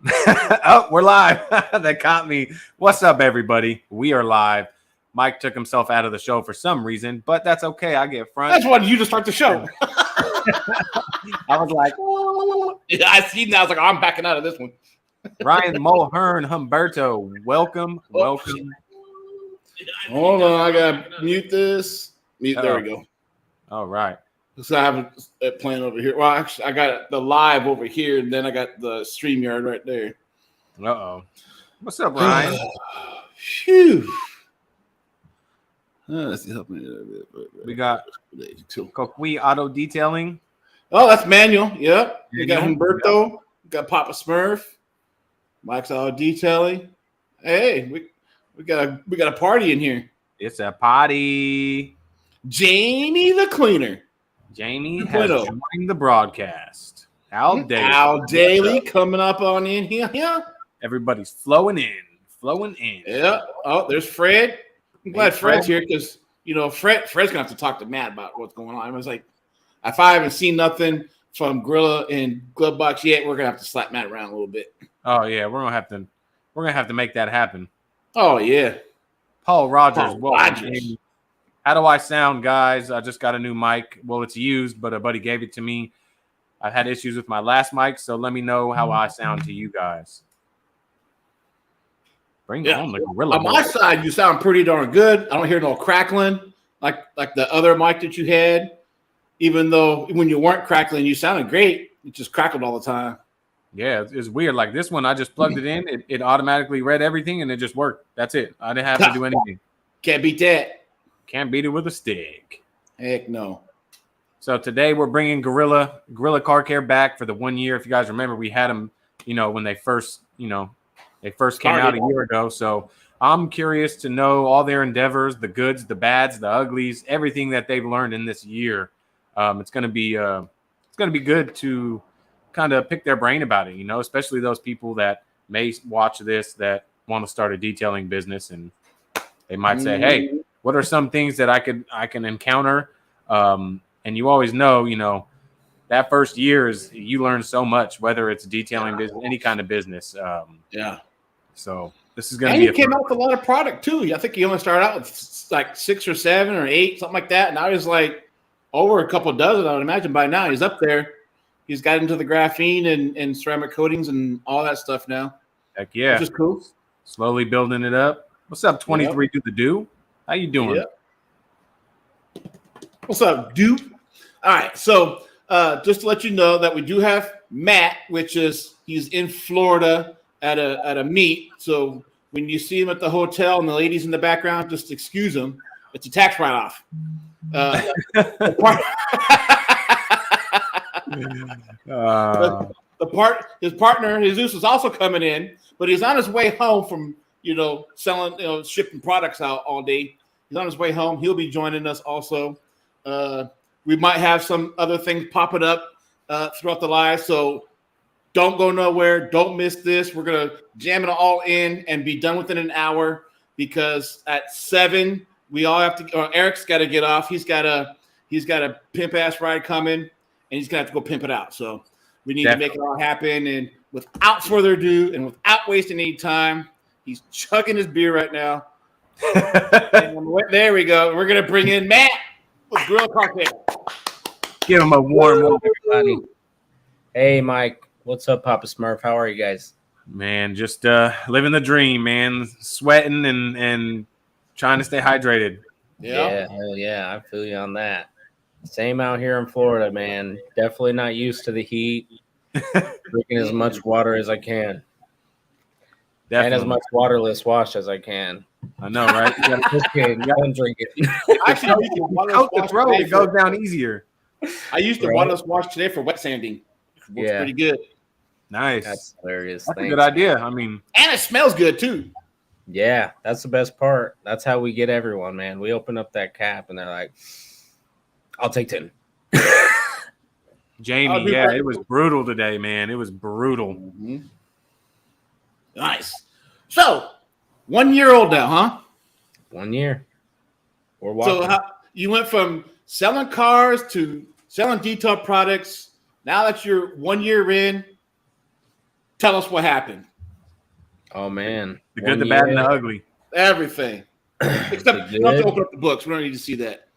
Oh, we're live. That caught me. What's up, everybody? We are live. Mike took himself out of the show for some reason, but that's okay. I get front. That's why you just start the show. I was like, yeah, I see now. I was like, I'm backing out of this one. Ryan 𝗚𝗜𝗡𝗦𝗧𝗢, welcome. Hold on, I gotta mute this. Mute. There we go. All right. So I have it playing over here. Well, actually, I got the live over here, and then I got the StreamYard right there. What's up, Ryan? Phew. Let's help me. We got 𝗚𝗜𝗡𝗦𝗧𝗢 auto detailing. Oh, that's manual. Yep. We got 𝗚𝗜𝗡𝗦𝗧𝗢. We got Papa Smurf. Mike's auto detailing. Hey, we got a party in here. It's a party. Jamie the cleaner. Jamie has joined the broadcast. 𝗟𝗩𝗘𝗦𝗧𝗢 coming up on in here. Everybody's flowing in. Yeah. Oh, there's Fred. I'm glad Fred's here because Fred's gonna have to talk to Matt about what's going on. I was like, if I haven't seen nothing from Gorilla and Glove Box yet, we're gonna have to slap Matt around a little bit. Oh yeah, we're gonna have to make that happen. Oh yeah. Paul Rogers. How do I sound, guys? I just got a new mic. Well, it's used, but a buddy gave it to me. I've had issues with my last mic, so let me know how I sound to you guys. Bring on the Gorilla. On my side, you sound pretty darn good. I don't hear no crackling like the other mic that you had. Even though when you weren't crackling, you sounded great. It just crackled all the time. Yeah, it's weird. Like this one, I just plugged it in. It automatically read everything, and it just worked. That's it. I didn't have to do anything. Can't beat that. Can't beat it with a stick. Heck no. So today we're bringing Gorilla Car Care back for the 1 year. If you guys remember, we had them, when they first came out a year ago. So I'm curious to know all their endeavors, the goods, the bads, the uglies, everything that they've learned in this year. It's gonna be good to kind of pick their brain about it, especially those people that may watch this that want to start a detailing business, and they might say, "Hey, what are some things that I can encounter?" And you always know, that first year you learn so much, whether it's detailing business, any kind of business. Yeah. So this is going to be. And he came out with a lot of product too. I think he only started out with like 6 or 7 or 8, something like that. Now he's like over a couple dozen. I would imagine by now he's up there. He's got into the graphene and ceramic coatings and all that stuff now. Heck yeah, which is cool. Slowly building it up. What's up, 23 Do the Do? How you doing? Yep. What's up, dude? All right, so just to let you know that we do have Matt, he's in Florida at a meet. So when you see him at the hotel and the ladies in the background, just excuse him. It's a tax write-off. His partner Jesus is also coming in, but he's on his way home from selling shipping products out all day. He's on his way home. He'll be joining us also. We might have some other things popping up throughout the live, so don't go nowhere. Don't miss this. We're gonna jam it all in and be done within an hour because at 7 we all have to. Eric's got to get off. He's got a pimp ass ride coming, and he's gonna have to go pimp it out. So we need to make it all happen. And without further ado, and without wasting any time, he's chugging his beer right now. There we go. We're gonna bring in Matt with Gorilla Car Care. Give him a warm welcome, everybody. Hey, Mike. What's up, Papa Smurf? How are you guys? Man, just living the dream, man. Sweating and trying to stay hydrated. Yeah, hell yeah. I feel you on that. Same out here in Florida, man. Definitely not used to the heat. Drinking as much water as I can. Definitely. And as much waterless wash as I can. I know, right? You gotta drink it. Actually, it goes down easier. I used the waterless wash today for wet sanding. It works pretty good. Nice. That's hilarious. That's a good idea. I mean, and it smells good too. Yeah, that's the best part. That's how we get everyone, man. We open up that cap and they're like, I'll take 10. Jamie, it was brutal today, man. It was brutal. Mm-hmm. Nice. So, 1 year old now, huh? 1 year. We're walking. So you went from selling cars to selling detail products. Now that you're 1 year in, Tell us what happened. Oh man, The good, the bad, and the ugly. Everything. Except you don't have to open up the books. We don't need to see that.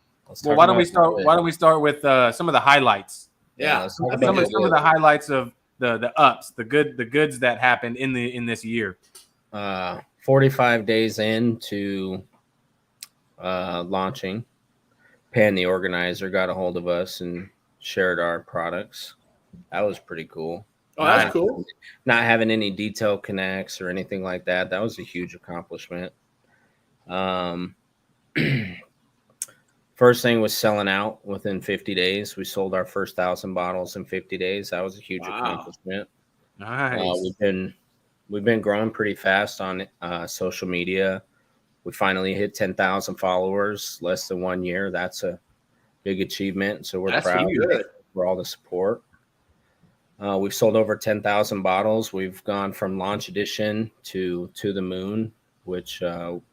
Well, why don't we start? Why don't we start with some of the highlights? Yeah, some of the highlights of the ups, the goods that happened in this year. 45 days into launching, Pan the organizer got a hold of us and shared our products. That was pretty cool. Oh, that's cool. Not having any detail connects or anything like that. That was a huge accomplishment. First thing was selling out within 50 days. We sold our first 1,000 bottles in 50 days. That was a huge accomplishment. Nice. We've been growing pretty fast on social media. We finally hit 10,000 followers less than 1 year. That's a big achievement. So we're proud for all the support. We've sold over 10,000 bottles. We've gone from launch edition to the moon, which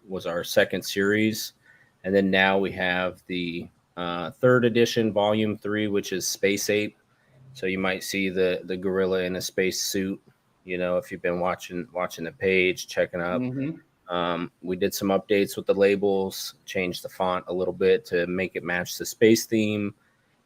was our second series. And then now we have the third edition, volume 3, which is Space Ape. So you might see the gorilla in a space suit, you know, if you've been watching the page, checking up. Mm-hmm. We did some updates with the labels, changed the font a little bit to make it match the space theme.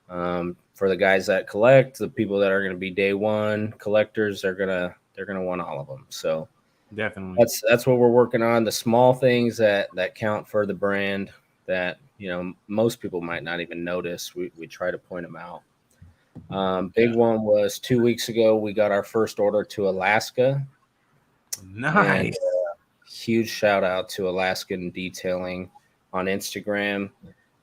For the guys that collect, the people that are going to be day one collectors, they're gonna want all of them. So definitely, that's what we're working on. The small things that count for the brand that, you know, most people might not even notice. We try to point them out. Big one was 2 weeks ago. We got our first order to Alaska. Nice. And, huge shout out to Alaskan Detailing on Instagram.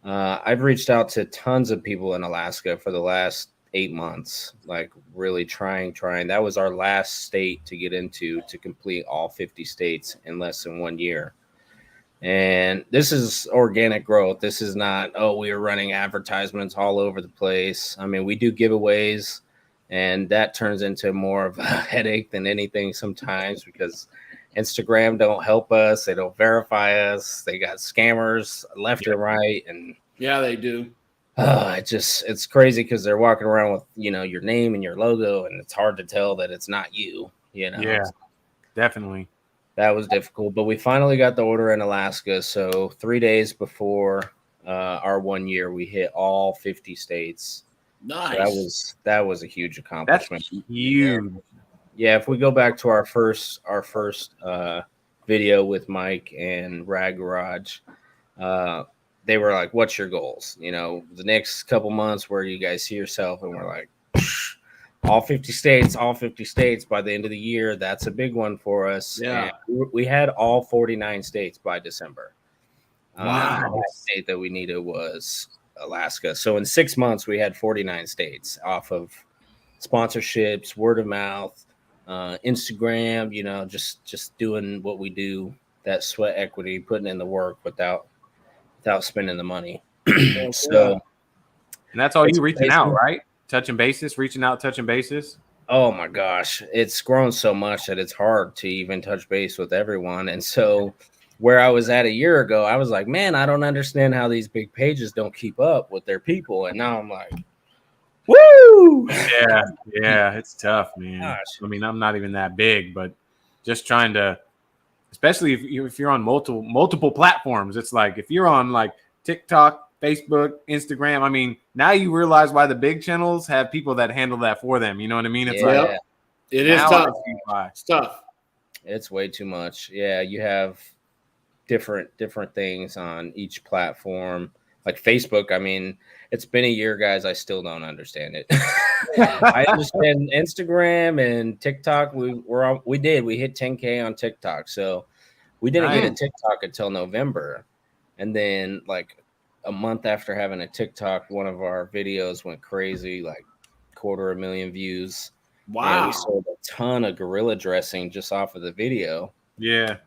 I've reached out to tons of people in Alaska for the last 8 months, like really trying. That was our last state to get into to complete all 50 states in less than 1 year. And this is organic growth. This is not, we are running advertisements all over the place. I mean, we do giveaways, and that turns into more of a headache than anything sometimes because Instagram don't help us. They don't verify us. They got scammers left and right. And yeah, they do. It's crazy because they're walking around with, you know, your name and your logo, and it's hard to tell that it's not you, you know? Yeah, definitely. That was difficult, but we finally got the order in Alaska. So 3 days before our 1 year, we hit all 50 states. Nice. So that was a huge accomplishment. That's huge. Yeah, if we go back to our first video with Mike and RAD Garage, they were like, "What's your goals? You know, the next couple months, where you guys see yourself?" And we're like, all 50 states by the end of the year. That's a big one for us. Yeah. And we had all 49 states by December. Wow. The last state that we needed was Alaska. So in 6 months, we had 49 states off of sponsorships, word of mouth, Instagram, you know, just doing what we do, that sweat equity, putting in the work without spending the money. So, and that's all you reaching out, right? Reaching out, touching bases. Oh my gosh, it's grown so much that it's hard to even touch base with everyone. And so where I was at a year ago, I was like, man, I don't understand how these big pages don't keep up with their people. And now I'm like, woo! Yeah, it's tough, man. Gosh. I mean, I'm not even that big, but just trying to, especially if you're on multiple platforms, it's like if you're on like TikTok, Facebook, Instagram, I mean, now you realize why the big channels have people that handle that for them. You know what I mean? It's like it is tough. It's tough. It's way too much. Yeah, you have different things on each platform. Like Facebook, I mean, it's been a year, guys. I still don't understand it. I understand Instagram and TikTok. We hit 10K on TikTok. So we didn't get a TikTok until November. And then like a month after having a TikTok, one of our videos went crazy, like 250,000 views. Wow. And we sold a ton of gorilla dressing just off of the video. Yeah.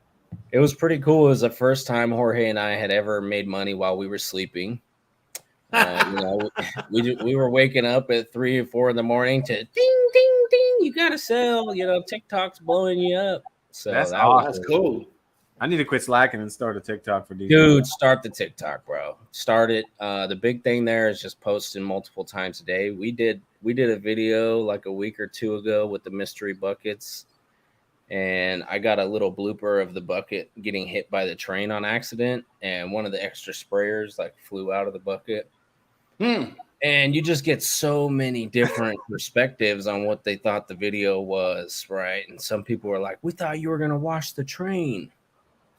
It was pretty cool. It was the first time Jorge and I had ever made money while we were sleeping. You know, we were waking up at 3 or 4 in the morning to ding, ding, ding. You got to sell, you know, TikTok's blowing you up. So that's awesome. That's cool. I need to quit slacking and start a TikTok for DJ. Dude, start the TikTok, bro. Start it. The big thing there is just posting multiple times a day. We did a video like a week or two ago with the mystery buckets. and I got a little blooper of the bucket getting hit by the train on accident, and one of the extra sprayers like flew out of the bucket. And you just get so many different perspectives on what they thought the video was, right? And some people were like, "We thought you were gonna wash the train.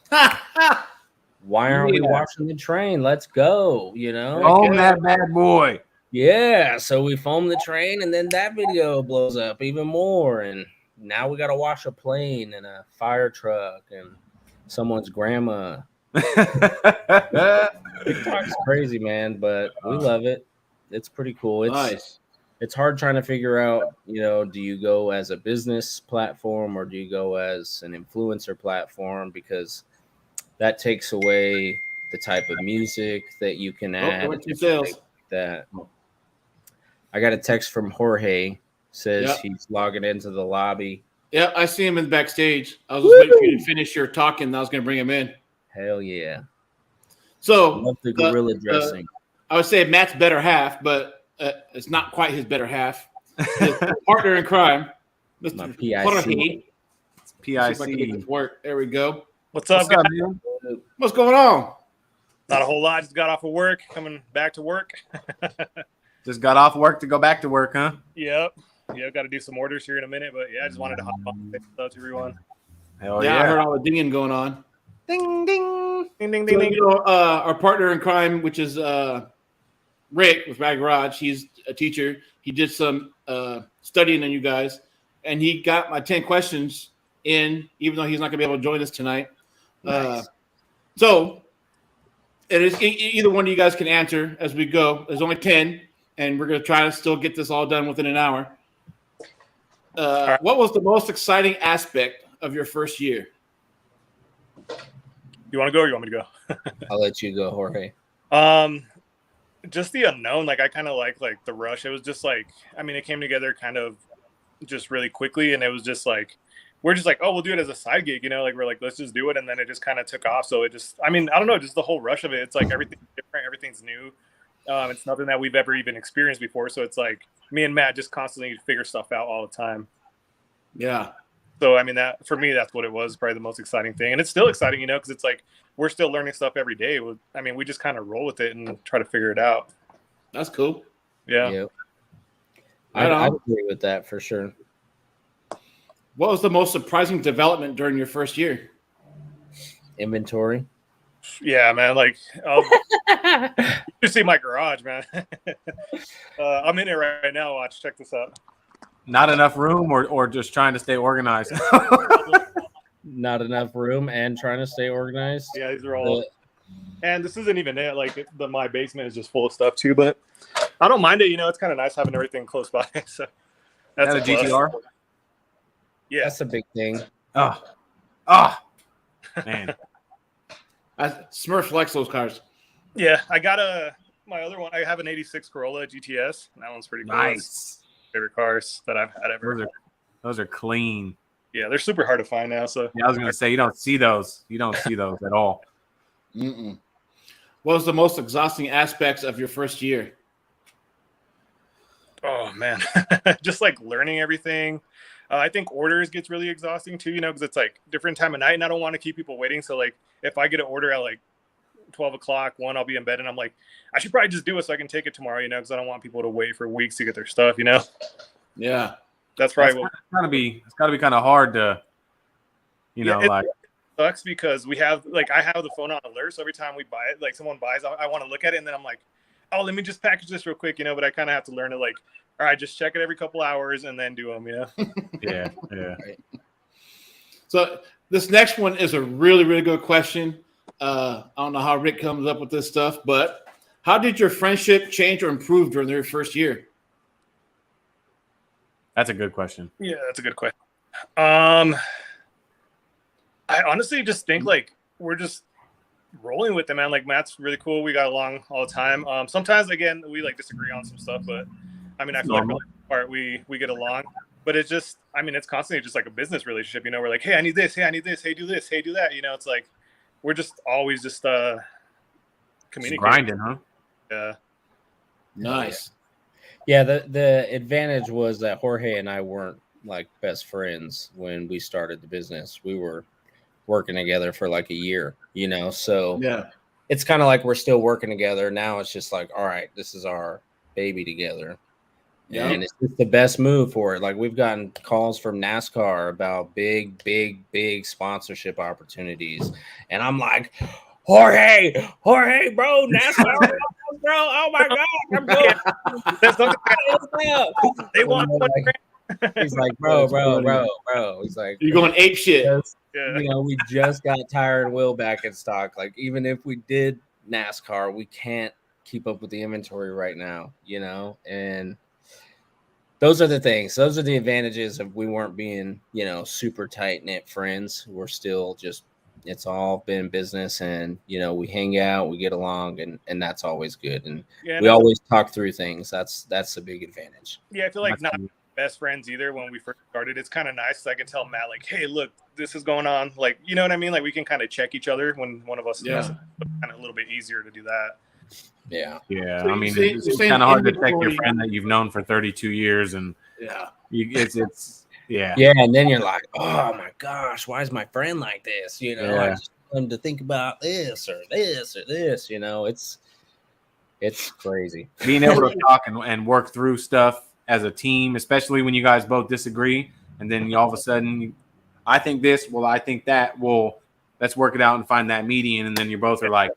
Why aren't we washing the train? Let's go!" You know, oh, that bad boy. Yeah. So we foam the train, and then that video blows up even more, and now we got to wash a plane and a fire truck and someone's grandma. TikTok's crazy, man, but we love it. It's pretty cool. It's nice. It's hard trying to figure out, you know, do you go as a business platform or do you go as an influencer platform? Because that takes away the type of music that you can add. That I got a text from Jorge, says he's logging into the lobby. Yeah, I see him in the backstage. I was just waiting for you to finish your talking, and I was going to bring him in. Hell yeah. So, love the gorilla dressing. I would say Matt's better half, but it's not quite his better half. His partner in crime, Mr. PIC. It's PIC. Work. There we go. What's up, guys? Man? What's going on? Not a whole lot. Just got off of work, coming back to work. Just got off work to go back to work, huh? Yep. Yeah, got to do some orders here in a minute, but yeah, I just wanted to hop on and say hello to everyone. Hell yeah, I heard all the dinging going on. Ding, ding. Ding, ding, So, ding, ding. you know, our partner in crime, which is Rick with RAD Garage, he's a teacher. He did some studying on you guys, and he got my 10 questions in, even though he's not going to be able to join us tonight. Nice. So it is either one of you guys can answer as we go. There's only 10, and we're going to try to still get this all done within an hour. What was the most exciting aspect of your first year? You want to go or you want me to go? I'll let you go, Jorge. Just the unknown. Like, I kind of like the rush. It was just like, I mean, it came together kind of just really quickly, and it was just like, we're just like, oh, we'll do it as a side gig, you know, like we're like, let's just do it. And then it just kind of took off. So it just, I mean, I don't know, just the whole rush of it. It's like everything's different, everything's new. It's nothing that we've ever even experienced before. So it's like me and Matt just constantly figure stuff out all the time. Yeah. So, I mean, that for me, that's what it was, probably the most exciting thing. And it's still exciting, you know, because it's like we're still learning stuff every day. I mean, we just kind of roll with it and try to figure it out. That's cool. Yeah. Yep. I agree with that for sure. What was the most surprising development during your first year? Inventory. Yeah, man. Like, you see my garage, man. I'm in it right now. Watch, check this out. Not enough room, or just trying to stay organized? Not enough room and trying to stay organized. Yeah, these are all. And this isn't even it. Like, my basement is just full of stuff too. But I don't mind it. You know, it's kind of nice having everything close by. So that's a GTR. Yeah, that's a big thing. Man. Smurf flex those cars. Yeah, I got my other one. I have an '86 Corolla GTS. And that one's pretty cool. Nice. Favorite cars that I've had ever. Those are clean. Yeah, they're super hard to find now. So yeah, I was gonna say you don't see those. You don't see those at all. Mm-mm. What was the most exhausting aspects of your first year? Oh man, just like learning everything. I think orders gets really exhausting too, you know, because it's like different time of night, and I don't want to keep people waiting. So like, if I get an order at like 12 o'clock, I'll be in bed, and I'm like, I should probably just do it so I can take it tomorrow, you know, because I don't want people to wait for weeks to get their stuff, you know. Yeah, that's probably it's gotta be kind of hard to, you know, like. It sucks because we have I have the phone on alert, so every time we buy it, like someone buys, I want to look at it, and then I'm like, oh, let me just package this real quick, you know. But I kind of have to learn to like, all right, just check it every couple hours and then do them, you know. Yeah. So this next one is a really, really good question. I don't know how Rick comes up with this stuff, but how did your friendship change or improve during their first year? That's a good question. Yeah, that's a good question. I honestly just think like we're just rolling with them, man. Like Matt's really cool. We got along all the time. Sometimes again we like disagree on some stuff, but I mean I feel like for the most part we get along. But it's just, I mean, it's constantly just like a business relationship, you know. We're like, hey, I need this, hey, I need this, hey, do this, hey, do that. You know, it's like we're just always just communicating. Just grinding, huh? Yeah. Nice. Yeah, the advantage was that Jorge and I weren't like best friends when we started the business. We were working together for like a year, you know, so Yeah. it's kind of like we're still working together. Now it's just like, all right, this is our baby together. Yeah. And it's just the best move for it. Like we've gotten calls from NASCAR about big sponsorship opportunities. And I'm like, Jorge, bro, NASCAR, bro. Oh my God, I'm going. That's something they want. He's like, bro. He's like, You're going ape shit. You know, we just got Tire & Wheel back in stock. Like, even if we did NASCAR, we can't keep up with the inventory right now, you know? And those are the things. Those are the advantages of we weren't being, you know, super tight-knit friends. We're still just, it's all been business, and, you know, we hang out, we get along, and that's always good. And we always talk through things. That's a big advantage. Yeah, I feel like not best friends either when we first started. It's kind of nice. I can tell Matt, like, hey, look, this is going on. Like, you know what I mean? Like, we can kind of check each other when one of us is messing up. It's kind of a little bit easier to do that. Yeah. Yeah. So I mean, it's kind of hard to check your friend that you've known for 32 years. And it's yeah. Yeah. And then you're like, oh my gosh, why is my friend like this? You know, I just want him to think about this or this, you know, it's crazy. Being able to talk and work through stuff as a team, especially when you guys both disagree. And then all of a sudden, I think this, well, I think that, well, let's work it out and find that median. And then you both are like,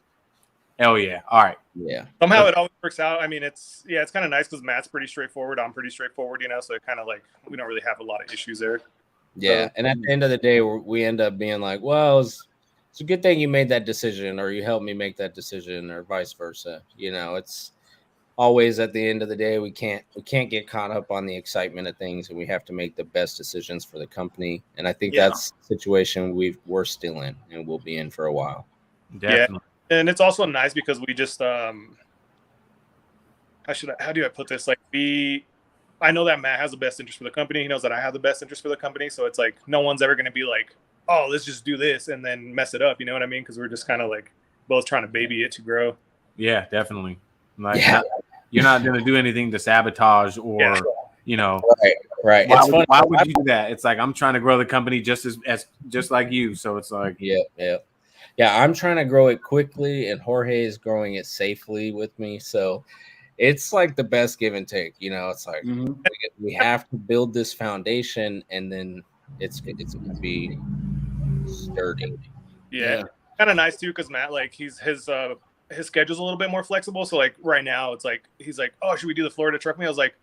hell yeah. All right. Yeah. Somehow it always works out. I mean, it's kind of nice because Matt's pretty straightforward. I'm pretty straightforward, you know, so it kind of like, we don't really have a lot of issues there. Yeah. And at the end of the day, we end up being like, well, it's a good thing you made that decision, or you helped me make that decision, or vice versa. You know, it's always at the end of the day, we can't get caught up on the excitement of things, and we have to make the best decisions for the company. And I think that's the situation we're still in and we'll be in for a while. Definitely. Yeah. And it's also nice because we just how do I put this? Like, I know that Matt has the best interest for the company. He knows that I have the best interest for the company. So it's like no one's ever going to be like, oh, let's just do this and then mess it up. You know what I mean? Because we're just kind of like both trying to baby it to grow. Yeah, definitely. Like, you're not going to do anything to sabotage or, you know, right. Why would you do that? It's like, I'm trying to grow the company just like you. So it's like, yeah. I'm trying to grow it quickly, and Jorge is growing it safely with me. So it's like the best give and take, you know. It's like we have to build this foundation, and then it's going to be sturdy. Yeah. Kind of nice too, because Matt, like, his schedule's a little bit more flexible. So like right now, it's like he's like, oh, should we do the Florida truck meet? I was like,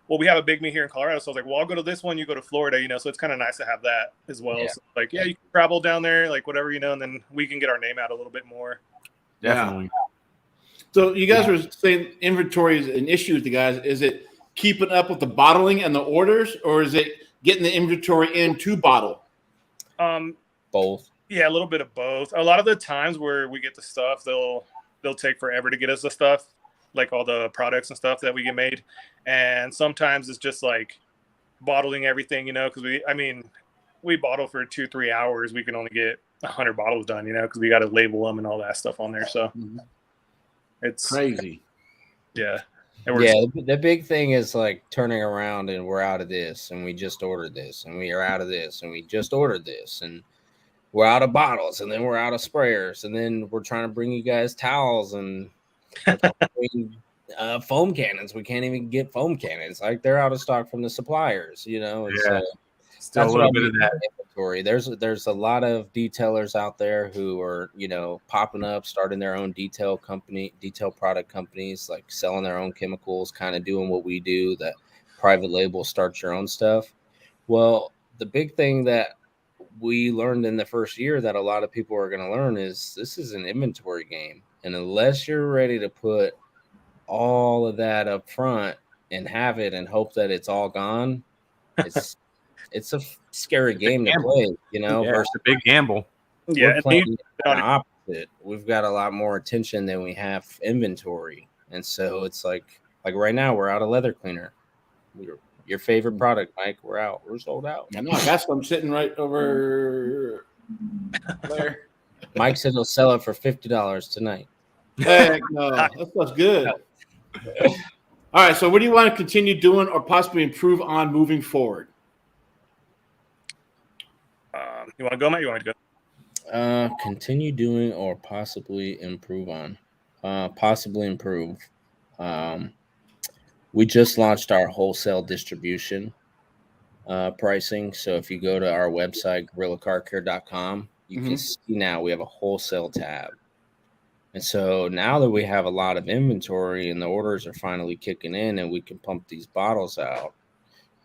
well, we have a big meet here in Colorado. So I was like, well, I'll go to this one, you go to Florida, you know. So it's kind of nice to have that as well. So like, you can travel down there, like whatever, you know, and then we can get our name out a little bit more. Definitely. So you guys were saying inventory is an issue with you guys. Is it keeping up with the bottling and the orders, or is it getting the inventory in to bottle? Both. Yeah, a little bit of both. A lot of the times where we get the stuff, they'll take forever to get us the stuff, like all the products and stuff that we get made. And sometimes it's just like bottling everything, you know, because we bottle for 2-3 hours. We can only get 100 bottles done, you know, because we got to label them and all that stuff on there. So it's crazy. Yeah. The big thing is like turning around and we're out of this, and we just ordered this, and we are out of this, and we just ordered this, and we're out of bottles, and then we're out of sprayers, and then we're trying to bring you guys towels and foam cannons. We can't even get foam cannons. Like, they're out of stock from the suppliers, you know. And so still a little bit of that inventory. There's a lot of detailers out there who are, you know, popping up, starting their own detail product companies, like selling their own chemicals, kind of doing what we do, that private label, start your own stuff. Well, the big thing that we learned in the first year that a lot of people are going to learn is this is an inventory game. And unless you're ready to put all of that up front and have it and hope that it's all gone, it's a scary game to play, you know. Versus a big gamble. We're playing the opposite. We've got a lot more attention than we have inventory. And so it's like right now we're out of leather cleaner. Your favorite product, Mike, we're out. We're sold out. I know. I got some sitting right over there. Mike said he'll sell it for $50 tonight. Heck no. That stuff's good. All right. So what do you want to continue doing or possibly improve on moving forward? You want to go, Matt? You want me to go? Continue doing or possibly improve on. Possibly improve. We just launched our wholesale distribution pricing. So if you go to our website, 𝗚𝗓𝗘𝗧𝗢.com, you can see now we have a wholesale tab. And so now that we have a lot of inventory and the orders are finally kicking in and we can pump these bottles out,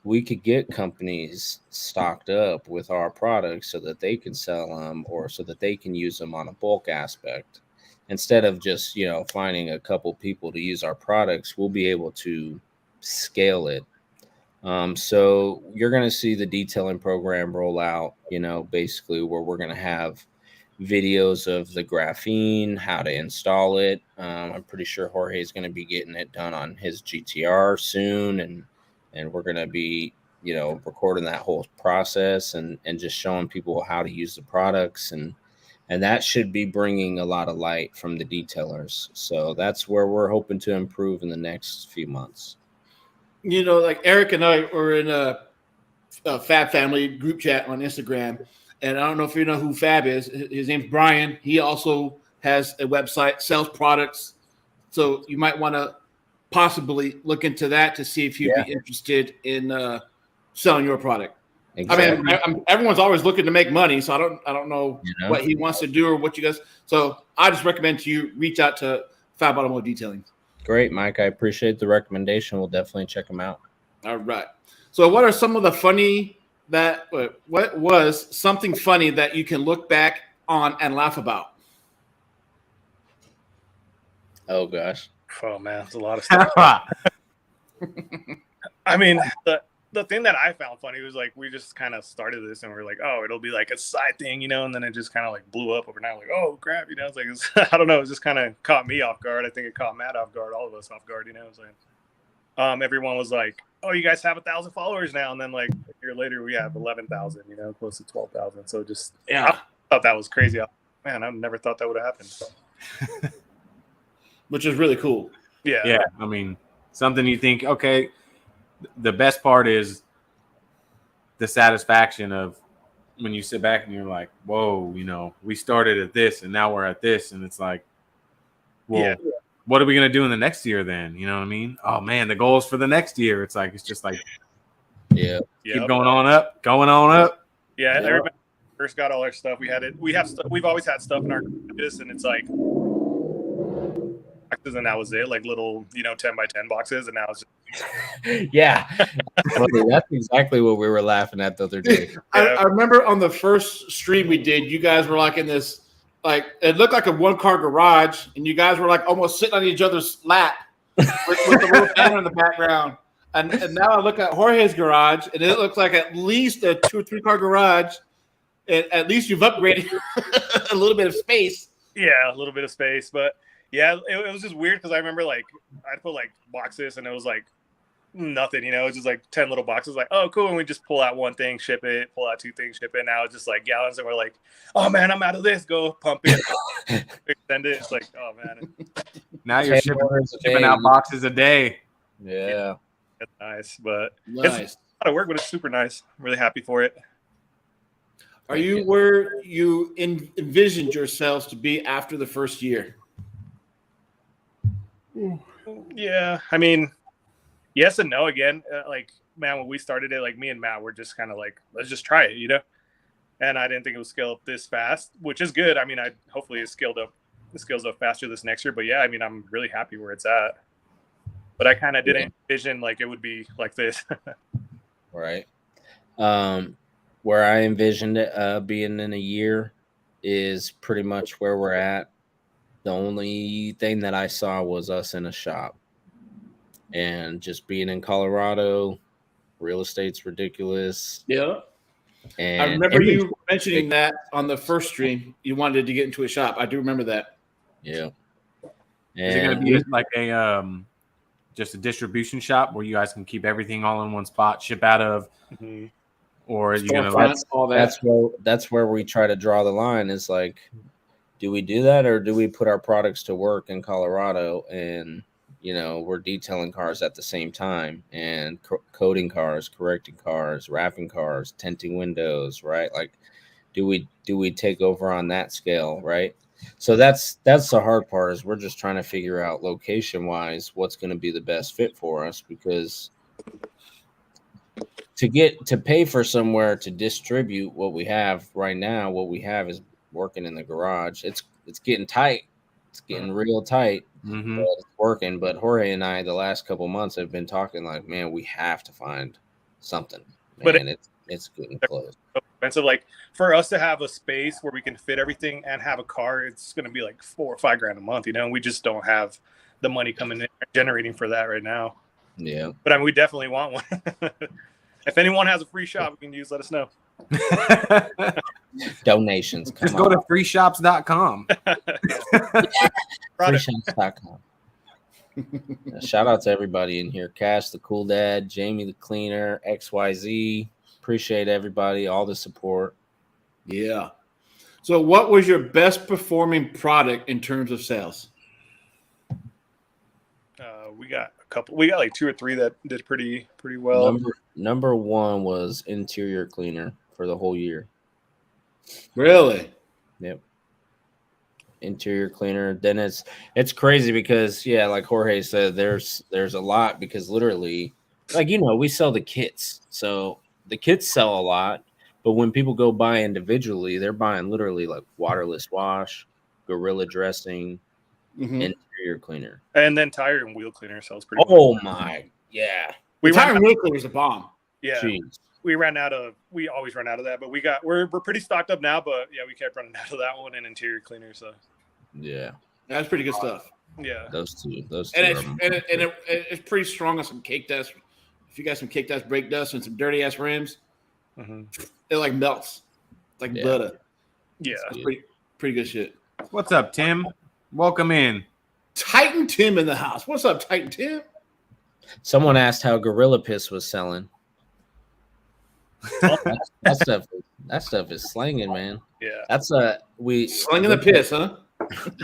we could get companies stocked up with our products so that they can sell them or so that they can use them on a bulk aspect. Instead of just, finding a couple people to use our products, we'll be able to scale it. So you're going to see the detailing program roll out, basically where we're going to have videos of the graphene, how to install it. I'm pretty sure Jorge is going to be getting it done on his GTR soon. And we're going to be, recording that whole process and just showing people how to use the products. And that should be bringing a lot of light from the detailers. So that's where we're hoping to improve in the next few months. Like Eric and I were in a Fab Family group chat on Instagram. And I don't know if you know who Fab is. His name's Brian. He also has a website, sells products. So you might want to possibly look into that to see if you'd be interested in selling your product. Exactly. I mean, everyone's always looking to make money, so I don't know what he wants to do or what you guys. So I just recommend to you reach out to Fab Automotive Detailing. Great, Mike. I appreciate the recommendation. We'll definitely check them out. All right. So what are some of the what was something funny that you can look back on and laugh about? Oh gosh. Oh man, it's a lot of stuff. I mean, the thing that I found funny was like we just kind of started this and we're like, oh, it'll be like a side thing, and then it just kind of like blew up overnight. Like, oh crap, it's like I don't know, it just kind of caught me off guard. I think it caught Matt off guard, all of us off guard. It's like, everyone was like, oh, you guys have 1,000 followers now, and then like a year later we have 11,000, close to 12,000. So just I thought that was crazy. Man, I never thought that would have happened. So. Which is really cool. Yeah. I mean, something you think, okay. The best part is the satisfaction of when you sit back and you're like, whoa, we started at this and now we're at this. And it's like, well, what are we going to do in the next year then? You know what I mean? Oh man, the goals for the next year. It's just like, keep going on up. Yeah. I remember when we first got all our stuff. We've always had stuff in our business, and it's like boxes, and that was it, like little 10 by 10 boxes, and now it's just... That's exactly what we were laughing at the other day. I remember on the first stream we did, you guys were like in this, like it looked like a one-car garage, and you guys were like almost sitting on each other's lap with the little banner in the background. And now I look at Jorge's garage, and it looks like at least a 2 or 3 car garage. And at least you've upgraded a little bit of space. Yeah, a little bit of space, but yeah, it was just weird because I remember like I'd put like boxes, and it was like nothing, it was just like 10 little boxes, like, oh cool, and we just pull out one thing, ship it, pull out 2 things, ship it. Now it's just like gallons, and we're like, oh man, I'm out of this, go pump it, extend it. It's like, oh man, now you're shipping out boxes a day. Yeah, it's nice, but it's a lot of work, but it's super nice. I'm really happy for it. Are you where you envisioned yourselves to be after the first year? Yeah, I mean, yes and no. Again, like, man, when we started it, like me and Matt were just kind of like, let's just try it, And I didn't think it would scale up this fast, which is good. I mean, hopefully it scales up faster this next year. But yeah, I mean, I'm really happy where it's at. But I kind of didn't envision like it would be like this. Right. Where I envisioned it being in a year is pretty much where we're at. The only thing that I saw was us in a shop, and just being in Colorado, real estate's ridiculous. Yeah. And I remember you mentioning that on the first stream. You wanted to get into a shop. I do remember that. Yeah. Is it going to be like a just a distribution shop where you guys can keep everything all in one spot, ship out of, or are you going to all that? That's where we try to draw the line. Is like, do we do that, or do we put our products to work in Colorado and we're detailing cars at the same time and coating cars, correcting cars, wrapping cars, tinting windows, right? Like do we take over on that scale, right? So that's the hard part, is we're just trying to figure out location wise what's going to be the best fit for us, because to pay for somewhere to distribute what we have right now, what we have is working in the garage. It's getting tight. It's getting real tight. Mm-hmm. But it's working. But Jorge and I, the last couple months, have been talking like, man, we have to find something. Man, but it's getting close. Expensive. Like for us to have a space where we can fit everything and have a car, it's going to be like $4 or $5 grand a month. And we just don't have the money coming in generating for that right now. Yeah, but I mean, we definitely want one. If anyone has a free shop we can use, let us know. Donations. Just go to freeshops.com. Freeshops.com. Shout out to everybody in here. Cash the Cool Dad, Jamie the Cleaner, XYZ. Appreciate everybody, all the support. Yeah. So what was your best performing product in terms of sales? We got a couple. We got like 2 or 3 that did pretty well. Number one was interior cleaner for the whole year. Really? Yep. Interior cleaner. Then it's crazy because, yeah, like Jorge said, there's a lot, because literally, like, we sell the kits. So the kits sell a lot, but when people go buy individually, they're buying literally like waterless wash, gorilla dressing, interior cleaner. And then tire and wheel cleaner sells pretty well. My, yeah. Tire and wheel cleaner is a bomb. Yeah. Jeez. We always run out of that, but we're pretty stocked up now, but yeah, we kept running out of that one and interior cleaner. So yeah, that's pretty good stuff. Yeah, those two, and it's pretty strong on some cake dust. If you got some cake dust, brake dust, and some dirty ass rims, it like melts, it's like butter. Yeah, that's pretty good shit. What's up, Tim? Welcome in, Titan Tim in the house. What's up, Titan Tim? Someone asked how Gorilla Piss was selling. that stuff is slanging, man. Yeah, that's slinging the piss, huh?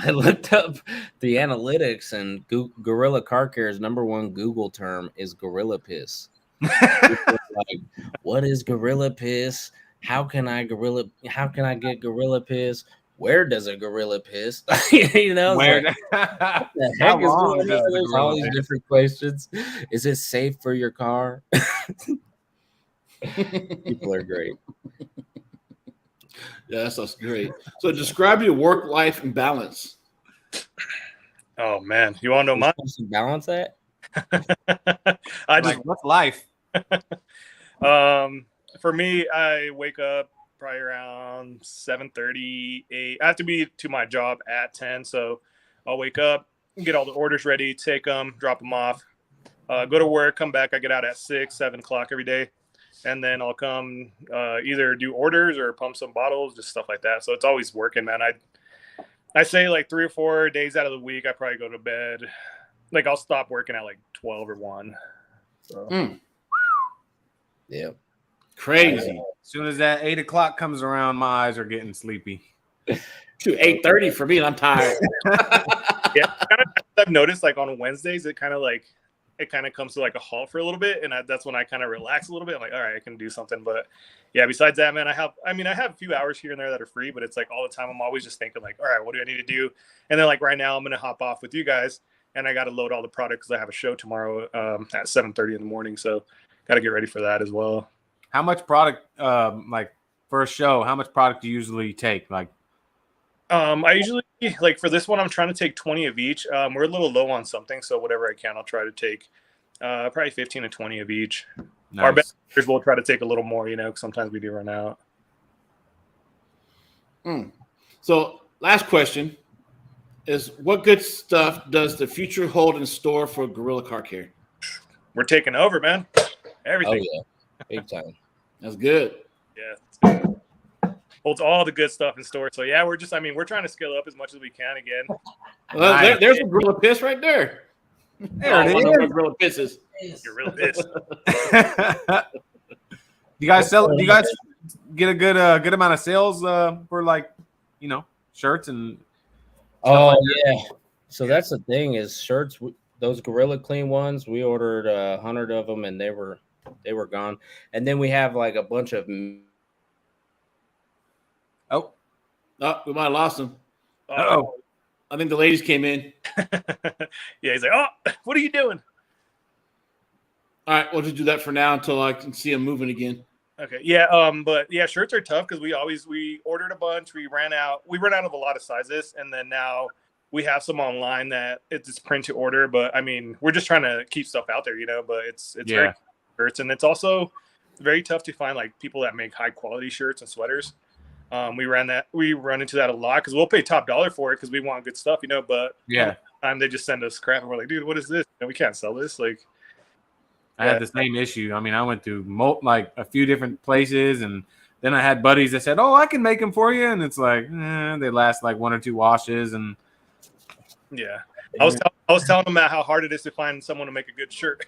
I looked up the analytics, and Gorilla Car Care's #1 Google term is Gorilla Piss. Like, what is Gorilla Piss? How can I get Gorilla Piss? Where does a gorilla piss? Where? Like, what the heck is going on? There's all these different questions. Is it safe for your car? People are great. Yeah, that's great. So describe your work life and balance. Oh man, you want to know mine? Balance that? What's life? For me, I wake up probably around 7:30, 8. I have to be to my job at 10, so I'll wake up, get all the orders ready, take them, drop them off, go to work, come back. I get out at 6, 7 o'clock every day, and then I'll come either do orders or pump some bottles, just stuff like that. So it's always working, man. I say like 3 or 4 days out of the week, I probably go to bed. Like I'll stop working at like 12 or 1. So. Yep. Crazy. As soon as that 8 o'clock comes around, my eyes are getting sleepy. To 8:30 for me, and I'm tired. Yeah, I've noticed like on Wednesdays, it kind of comes to like a halt for a little bit, and that's when I kind of relax a little bit. I'm like, all right, I can do something. But yeah, besides that, man, I have a few hours here and there that are free, but it's like all the time I'm always just thinking like, all right, what do I need to do? And then like right now, I'm gonna hop off with you guys, and I got to load all the products because I have a show tomorrow at 7:30 in the morning, so got to get ready for that as well. How much product, like for a show, how much product do you usually take? Like, I usually, like for this one, I'm trying to take 20 of each. We're a little low on something, so whatever I can, I'll try to take probably 15 to 20 of each. Nice. Our best will try to take a little more, because sometimes we do run out. So last question is, what good stuff does the future hold in store for Gorilla Car Care? We're taking over, man. Everything. Oh, yeah. Big time. That's good. Yeah. Holds all the good stuff in store. So yeah, we're trying to scale up as much as we can again. Well, there's a Gorilla Piss right there. There it is. Gorilla Pisses. You're real pissed. Do you guys get a good amount of sales for like, shirts and stuff like that? Yeah. So that's the thing is shirts. Those Gorilla Clean ones, we ordered 100 of them, and they were gone. And then we have like a bunch of Oh, we might have lost him. oh. I think the ladies came in. Yeah, he's like, oh, what are you doing? All right, we'll just do that for now until I can see him moving again. Okay, yeah, but yeah, shirts are tough because we ordered a bunch, we ran out of a lot of sizes, and then now we have some online that it's print to order. But I mean, we're just trying to keep stuff out there, But it's very shirts, and it's also very tough to find like people that make high quality shirts and sweaters. We run into that a lot because we'll pay top dollar for it because we want good stuff, But they just send us crap, and we're like, dude, what is this? We can't sell this, like. I had the same issue. I mean, I went through like a few different places, and then I had buddies that said, "Oh, I can make them for you," and it's like they last like 1 or 2 washes, and I was telling them how hard it is to find someone to make a good shirt.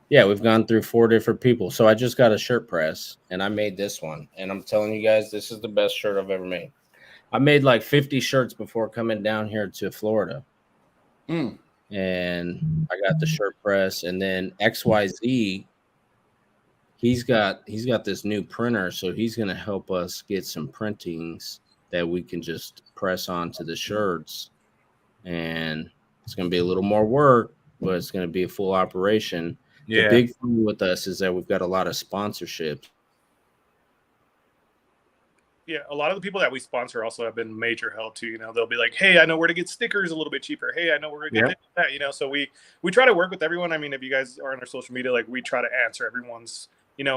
Yeah, we've gone through 4 different people. So I just got a shirt press, and I made this one, and I'm telling you guys, this is the best shirt I've ever made. I made like 50 shirts before coming down here to Florida. And I got the shirt press, and then XYZ, he's got this new printer, so he's going to help us get some printings that we can just press onto the shirts, and it's going to be a little more work, but it's going to be a full operation. The big thing with us is that we've got a lot of sponsorships. Yeah, a lot of the people that we sponsor also have been major help too. They'll be like, "Hey, I know where to get stickers a little bit cheaper. Hey, I know where to get that." So we try to work with everyone. I mean, if you guys are on our social media, like we try to answer everyone's. And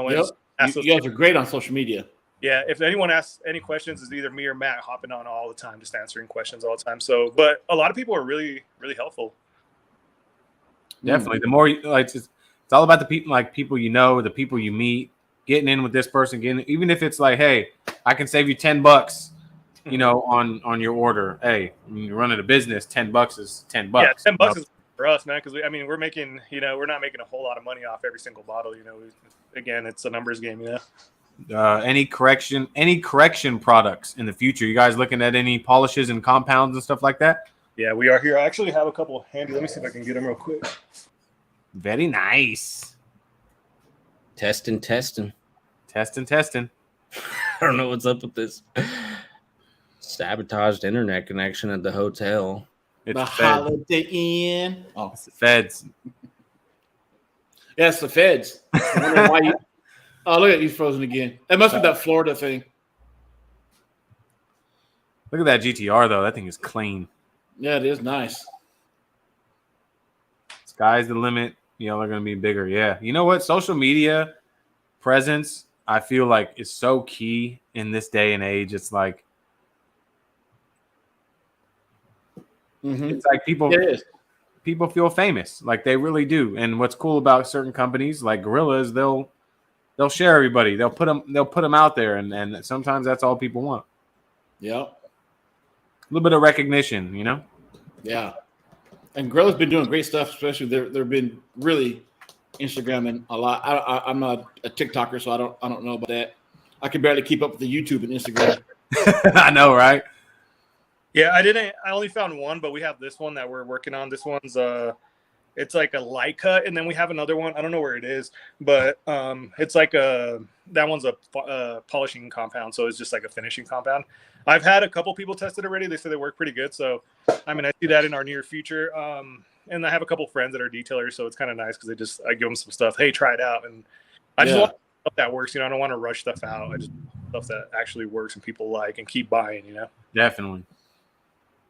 you guys are great on social media. Yeah, if anyone asks any questions, it's either me or Matt hopping on all the time, just answering questions all the time. So, but a lot of people are really, really helpful. Definitely, the more it's all about the people, like people the people you meet. Getting in with this person, even if it's like, hey, I can save you $10, on your order. Hey, when you're running a business, $10 is $10. Yeah, $10 is for us, man, because we're making, we're not making a whole lot of money off every single bottle. Again, it's a numbers game. Any correction products in the future? You guys looking at any polishes and compounds and stuff like that? Yeah, we are here. I actually have a couple handy. Let me see if I can get them real quick. Very nice. Testing. I don't know what's up with this sabotaged internet connection at the hotel. It's the Feds. Holiday Inn. Oh, it's the Feds. Yeah, it's the Feds. I wonder why you. Oh, look at you frozen again. That must be that Florida thing. Look at that GTR though. That thing is clean. Yeah, it is nice. Sky's the limit. They're going to be bigger. Yeah. You know what? Social media presence, I feel like, is so key in this day and age. It's like, it's like people feel famous. Like they really do. And what's cool about certain companies like Gorilla is they'll share everybody. They'll put them out there. And sometimes that's all people want. Yeah. A little bit of recognition, Yeah. And Gorilla's been doing great stuff, especially they've been really Instagramming a lot. I'm not a TikToker, so I don't know about that. I can barely keep up with the YouTube and Instagram. I know, right? Yeah, I only found one, but we have this one that we're working on. This one's it's like a light cut, and then we have another one. I don't know where it is, but it's like that one's a polishing compound, so it's just like a finishing compound. I've had a couple people test it already. They said they work pretty good, so I mean, I see that in our near future. And I have a couple friends that are detailers, so it's kind of nice because I give them some stuff. Hey, try it out, and I just want stuff that works. I don't want to rush stuff out. I just want stuff that actually works and people like and keep buying. Definitely.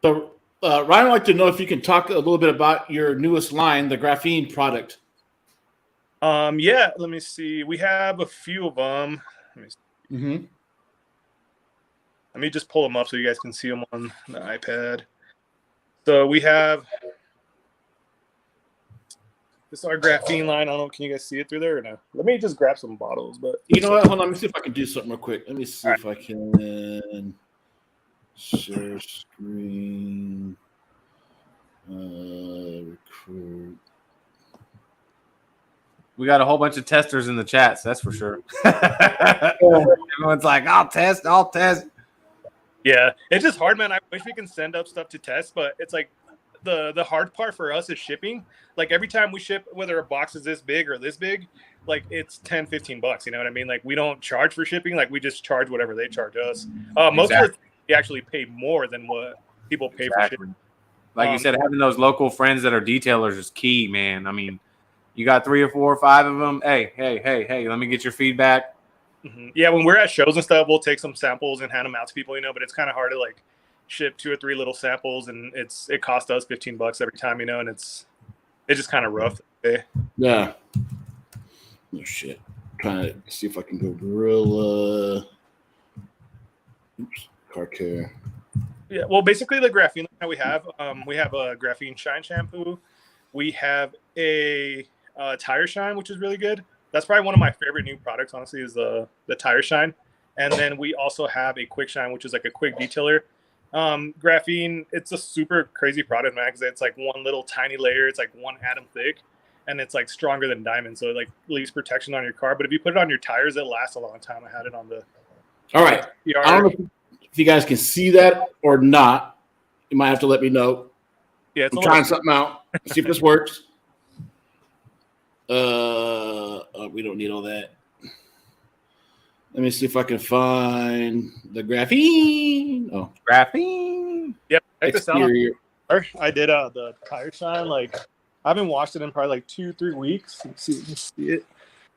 So, Ryan, I'd like to know if you can talk a little bit about your newest line, the Graphene product. Yeah, let me see. We have a few of them. Let me just pull them up so you guys can see them on the iPad. So we have this is our graphene line. I don't know. Can you guys see it through there or no? Let me just grab some bottles. But you know what? Hold on. Let me see if I can do something real quick. Let me see if I can share screen. Recruit. We got a whole bunch of testers in the chats. That's for sure. Everyone's like, I'll test. Yeah, it's just hard, man. I wish we can send up stuff to test, but it's like the hard part for us is shipping. Like every time we ship, whether a box is this big or this big, like it's $10-15. You know what I mean? Like we don't charge for shipping. Like we just charge whatever they charge us. Most of the we actually pay more than what people pay for shipping. Like you said, having those local friends that are detailers is key, man. I mean, you got 3 or 4 or 5 of them. Hey, let me get your feedback. Mm-hmm. Yeah, when we're at shows and stuff, we'll take some samples and hand them out to people, you know, but it's kind of hard to like ship 2 or 3 little samples, and it costs us $15 every time, you know, and it's just kind of rough. Yeah. Oh shit. Trying to see if I can go Gorilla. Oops. Car care. Yeah, well, basically the graphene that we have a graphene shine shampoo. We have a tire shine, which is really good. That's probably one of my favorite new products, honestly, is the tire shine. And then we also have a quick shine, which is like a quick detailer. Graphene, it's a super crazy product, man, because it's like one little tiny layer. It's like 1 atom thick, and it's like stronger than diamond, so it like leaves protection on your car. But if you put it on your tires, it lasts a long time. I had it on the. All right. I don't know if you guys can see that or not. You might have to let me know. Yeah, I'm trying something out. See if this works. We don't need all that. Let me see if I can find the graphene. Oh, graphene. Yep. Exterior. I did the tire shine. Like I haven't washed it in probably like 2-3 weeks. Let's see it.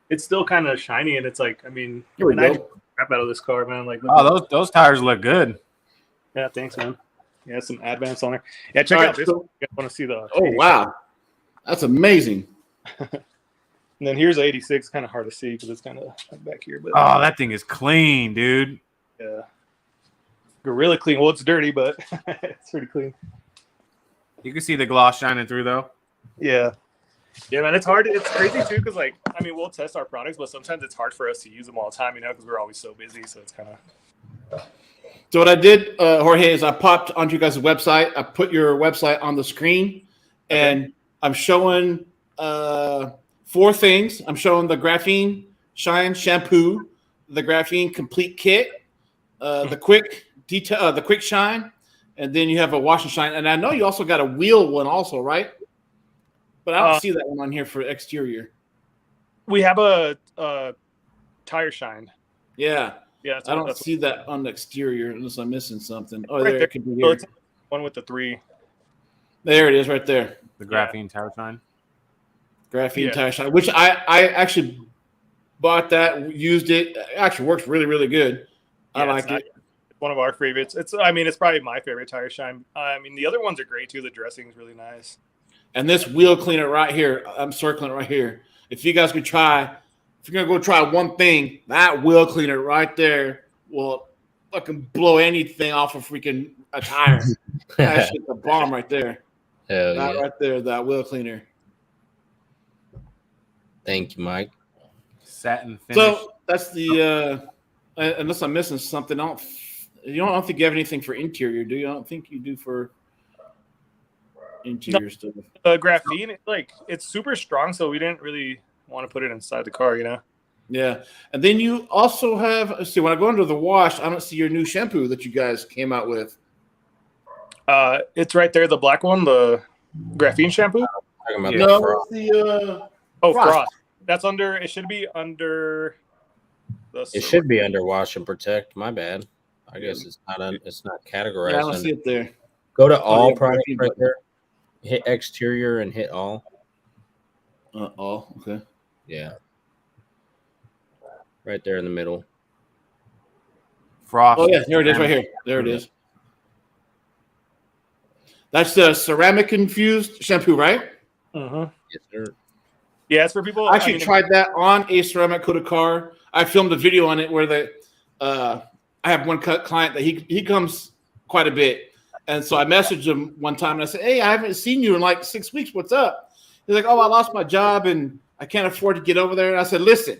It's still kind of shiny, and it's like, I mean, here we go. Crap out of this car, man. Like, those tires look good. Yeah, thanks, man. Yeah, some advance on there. Yeah, check out this. You guys want to see the? Oh wow, that's amazing. And then here's the 86. Kind of hard to see because it's kind of back here. But that thing is clean, dude. Yeah, Gorilla clean. Well, it's dirty, but it's pretty clean. You can see the gloss shining through, though. Yeah, man. It's hard. It's crazy too, because like, I mean, we'll test our products, but sometimes it's hard for us to use them all the time, you know, because we're always so busy. So it's kind of. So what I did, Jorge, is I popped onto you guys' website. I put your website on the screen, and I'm showing 4 things. I'm showing the Graphene Shine Shampoo, the Graphene Complete Kit, the Quick Detail, the Quick Shine, and then you have a Wash and Shine. And I know you also got a wheel one also, right? But I don't see that one on here for exterior. We have a tire shine. Yeah. Yeah, I don't see that on the exterior unless I'm missing something. Oh, right there it could be here. So it's one with the 3. There it is, right there. The graphene tire shine. Graphene tire shine, which I actually bought that, used it. It actually works really, really good. I like it. It's one of our favorites. It's probably my favorite tire shine. I mean, the other ones are great too. The dressing is really nice. And this wheel cleaner right here, I'm circling it right here. If you guys could try. If you're going to go try one thing, that wheel cleaner right there will fucking blow anything off of freaking a tire. That shit's a bomb right there. Hell that yeah. right there, that wheel cleaner. Thank you, Mike. Satin finish. So that's the, unless I'm missing something, I don't think you have anything for interior, do you? I don't think you do for interior stuff. Graphene, it's super strong, so we didn't really want to put it inside the car, you know. Yeah, and then you also have. Let's see, when I go under the wash, I don't see your new shampoo that you guys came out with. It's right there, the black one, the graphene shampoo. No, it's the Frost. That's under. It should be under. It should be under wash and protect. My bad. I guess it's not. It's not categorized. Yeah, I don't see it there. Go to all products right there. Hit exterior and hit all. All okay. Yeah. Right there in the middle. Frost. Oh, yeah. There it is right here. There it is. That's the ceramic infused shampoo, right? Uh-huh. Yes, sir. Yeah, it's for people. I actually tried that on a ceramic coated car. I filmed a video on it where I have one client that he comes quite a bit. And so I messaged him one time and I said, "Hey, I haven't seen you in like 6 weeks. What's up?" He's like, "Oh, I lost my job and I can't afford to get over there." And I said, "Listen,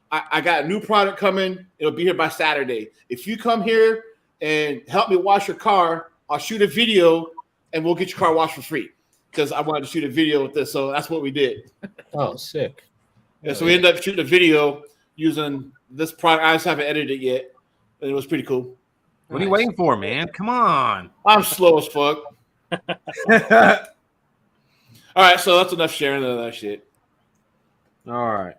I got a new product coming. It'll be here by Saturday. If you come here and help me wash your car, I'll shoot a video and we'll get your car washed for free." Because I wanted to shoot a video with this. So that's what we did. Oh, sick. Yeah, so we ended up shooting a video using this product. I just haven't edited it yet. But it was pretty cool. What are you waiting for, man? Come on. I'm slow as fuck. All right, so that's enough sharing of that shit. All right.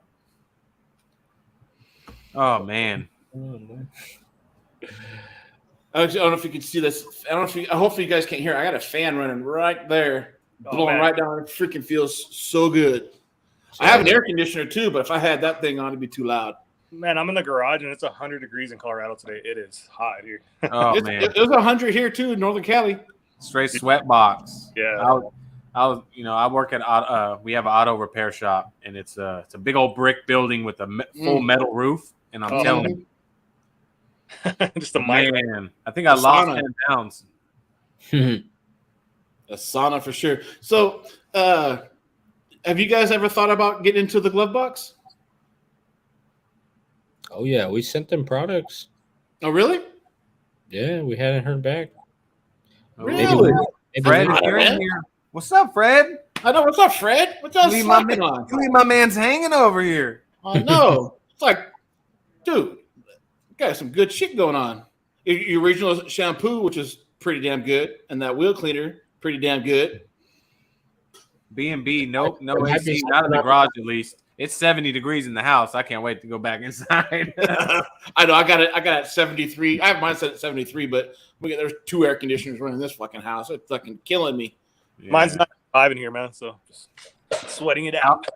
Oh man. I don't know if you can see this. I don't know if you. Hopefully, you guys can't hear. I got a fan running right there, blowing right down. It freaking feels so good. I have an air conditioner too, but if I had that thing on, it'd be too loud. Man, I'm in the garage and it's 100 degrees in Colorado today. It is hot here. Oh man, it was 100 here too in Northern Cali. Straight sweat box. Yeah. I work at we have an auto repair shop, and it's a big old brick building with a full metal roof. And I'm telling you, just a man. I think I lost 10 pounds. A sauna for sure. So, have you guys ever thought about getting into the glove box? Oh yeah, we sent them products. Oh really? Yeah, we hadn't heard back. Really? Fred, if you're in here. What's up, Fred? I know. What's up, Fred? What y'all slacking on? Leave my man's hanging over here. I know. It's like, dude, you got some good shit going on. Your original shampoo, which is pretty damn good, and that wheel cleaner, pretty damn good. B&B, no AC, not in the garage at least. It's 70 degrees in the house. I can't wait to go back inside. I know. I got it at 73. I have mine set at 73, but there's 2 air conditioners running this fucking house. It's fucking killing me. Yeah. Mine's 95 in here, man. So just sweating it out.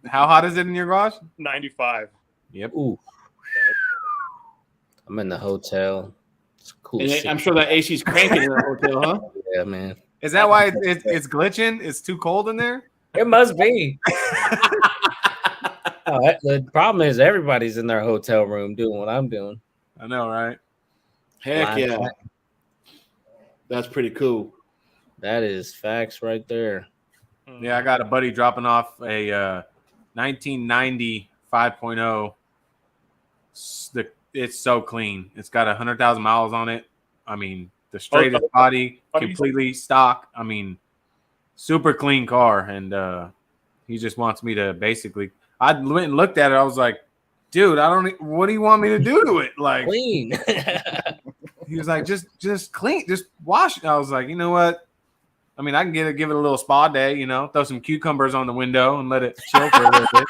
How hot is it in your garage? 95. Yep. Ooh. I'm in the hotel. It's cool. And I'm sure that AC's cranking in that hotel, huh? Yeah, man. Is that why it's glitching? It's too cold in there? It must be. The problem is everybody's in their hotel room doing what I'm doing. I know, right? Heck yeah. That's pretty cool. That is facts right there. Yeah, I got a buddy dropping off a 1990 5.0. It's so clean. It's got 100,000 miles on it. I mean, the straightest body, completely stock. I mean, super clean car. And he just wants me to basically. I went and looked at it. I was like, dude, what do you want me to do to it? Like, clean. He was like, just clean, just wash it. I was like, you know what? I mean, I can give it a little spa day, throw some cucumbers on the window and let it chill for a little bit.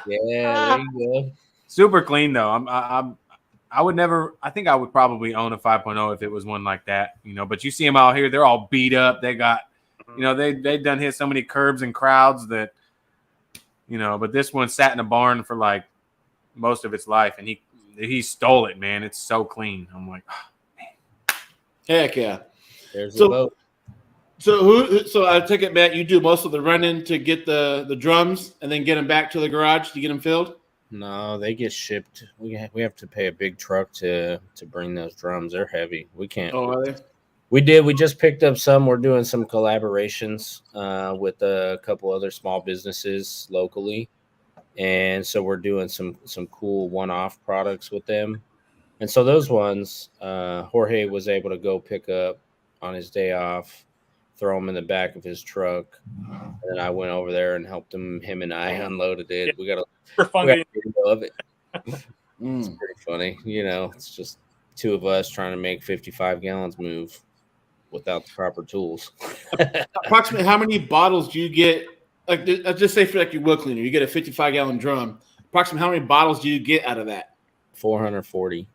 Yeah, there you go. Super clean though. I would never. I think I would probably own a 5.0 if it was one like that, But you see them out here; they're all beat up. They got, they done hit so many curbs and crowds that, But this one sat in a barn for like most of its life, and he stole it, man. It's so clean. I'm like, oh, man. Heck yeah. There's the boat. So I take it, Matt, you do most of the running to get the drums and then get them back to the garage to get them filled? No, they get shipped. We have to pay a big truck to bring those drums. They're heavy. We can't. Oh, are they? We did. We just picked up some. We're doing some collaborations with a couple other small businesses locally. And so we're doing some cool one-off products with them. And so those ones, Jorge was able to go pick up on his day off, throw them in the back of his truck. And then I went over there and helped him and I unloaded it. Yeah. We got a video of it. It's pretty funny. It's just 2 of us trying to make 55 gallons move without the proper tools. Approximately how many bottles do you get? Like, let's just say for like your wheel cleaner, you get a 55-gallon drum. Approximately how many bottles do you get out of that? 440.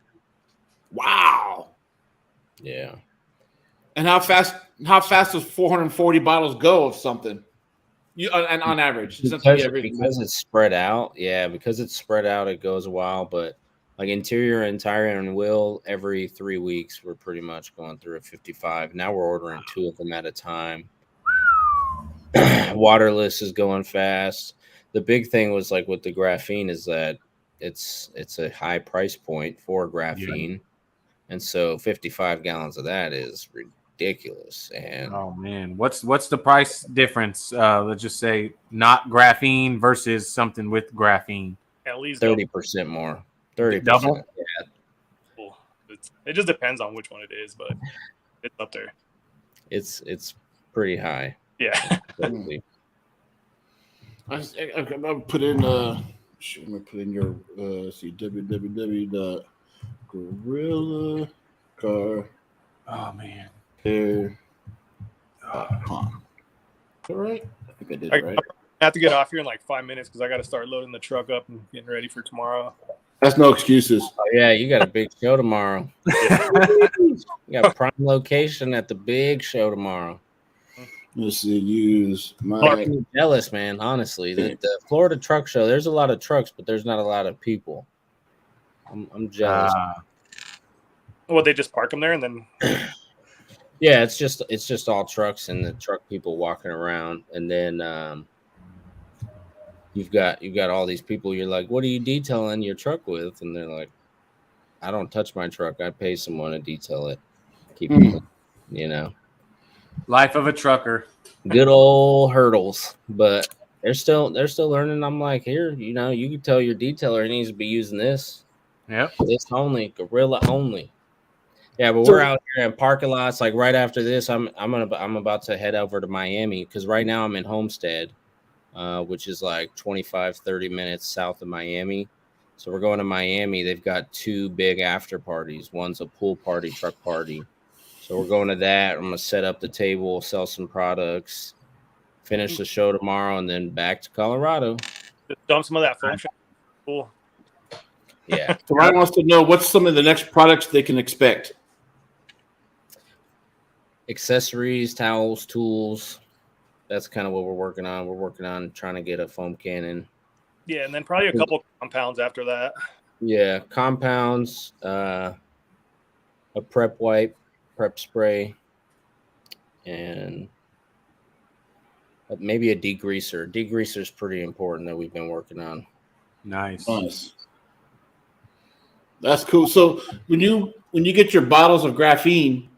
Wow. Yeah. And how fast does 440 bottles go of something? And on average, because it's spread out. Yeah, because it's spread out, it goes a while. But like interior and tire and wheel, every 3 weeks, we're pretty much going through a 55. Now we're ordering 2 of them at a time. Waterless is going fast. The big thing was like with the graphene is that it's a high price point for graphene. Yeah. And so 55 gallons of that is ridiculous. And oh man, what's the price difference? Let's just say not graphene versus something with graphene. At least 30% more. 30% double. Yeah. Cool. It just depends on which one it is, but it's up there. It's pretty high. Yeah. I'll put in I'm gonna put in your www.gorilla car. Oh man. All right. I think I did I it right. have to get off here in like 5 minutes because I got to start loading the truck up and getting ready for tomorrow. That's no excuses. Oh, yeah, you got a big show tomorrow. You got prime location at the big show tomorrow. Let's see. Use my. I'm jealous, man. Honestly, the Florida truck show. There's a lot of trucks, but there's not a lot of people. I'm jealous. Well, they just park them there and then. Yeah, it's just all trucks and the truck people walking around, and then you've got all these people. You're like, what are you detailing your truck with? And they're like, I don't touch my truck. I pay someone to detail it. Keep it, you know. Life of a trucker. Good old hurdles, but they're still learning. I'm like, here, you know, you can tell your detailer he needs to be using this. Yep. This only, gorilla only. Yeah, but we're out here in parking lots. Like right after this, I'm about to head over to Miami because right now I'm in Homestead, which is like 25-30 minutes south of Miami. So we're going to Miami. They've got 2 big after parties. One's a pool party, truck party. So we're going to that. I'm gonna set up the table, sell some products, finish the show tomorrow, and then back to Colorado. Just dump some of that foam. Cool. Yeah. So Ryan wants to know what's some of the next products they can expect. Accessories, towels, tools. That's kind of what we're working on. We're working on trying to get a foam cannon. Yeah, and then probably a couple compounds after that. Yeah, compounds, a prep wipe, prep spray, and maybe a degreaser. Degreaser is pretty important that we've been working on. Nice. That's cool. So when you get your bottles of graphene,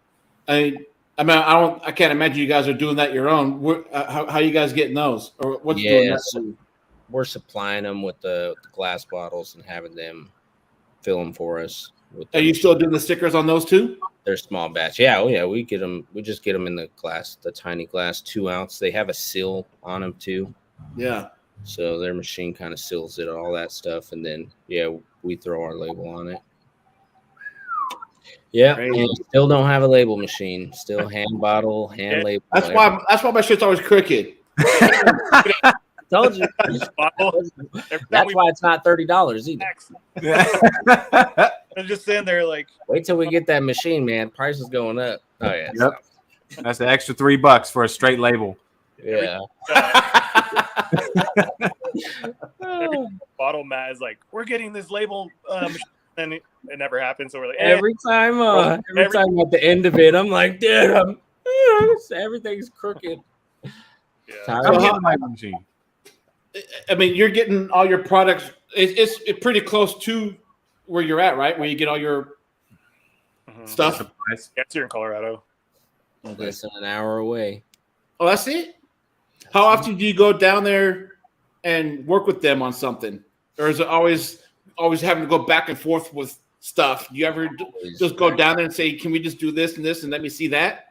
I can't imagine you guys are doing that your own. How are you guys getting those, or what's doing that? So we're supplying them with the glass bottles and having them fill them for us. Are you still doing the stickers on those too? They're small batch. Yeah, oh yeah, we get them. We just get them in the glass, the tiny glass 2 ounce. They have a seal on them too. Yeah. So their machine kind of seals it, all that stuff, and then we throw our label on it. Yeah, and still don't have a label machine. Still hand bottle, hand label. That's why my shit's always crooked. Told you. That's why it's not $30 either. I'm just sitting there like, wait till we get that machine, man. Price is going up. Oh yeah. Yep. That's an extra $3 for a straight label. Yeah. Bottle Matt is like, we're getting this label, and it never happens. So we're like, every time at the end of it, I'm like, dude, everything's crooked. Yeah. I'm getting my machine. I mean, you're getting all your products. It's pretty close to where you're at, right? Where you get all your stuff. Yeah, it's here in Colorado. Less than an hour away. Oh, that's it? How often do you go down there and work with them on something? Or is it always having to go back and forth with stuff? Do you ever just go down there and say, can we just do this and this and let me see that?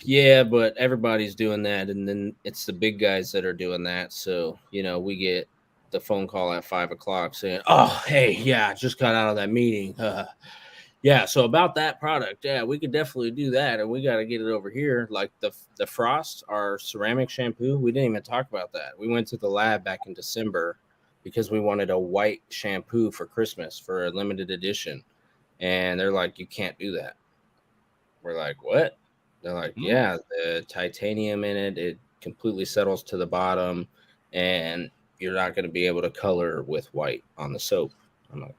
Yeah, but everybody's doing that, and then it's the big guys that are doing that. So, we get the phone call at 5:00 saying, oh, hey, yeah, I just got out of that meeting. Yeah, so about that product, yeah, we could definitely do that, and we got to get it over here. Like the Frost, our ceramic shampoo, we didn't even talk about that. We went to the lab back in December because we wanted a white shampoo for Christmas for a limited edition, and they're like, you can't do that. We're like, what? They're like, yeah, the titanium in it completely settles to the bottom, and you're not going to be able to color with white on the soap. I'm like,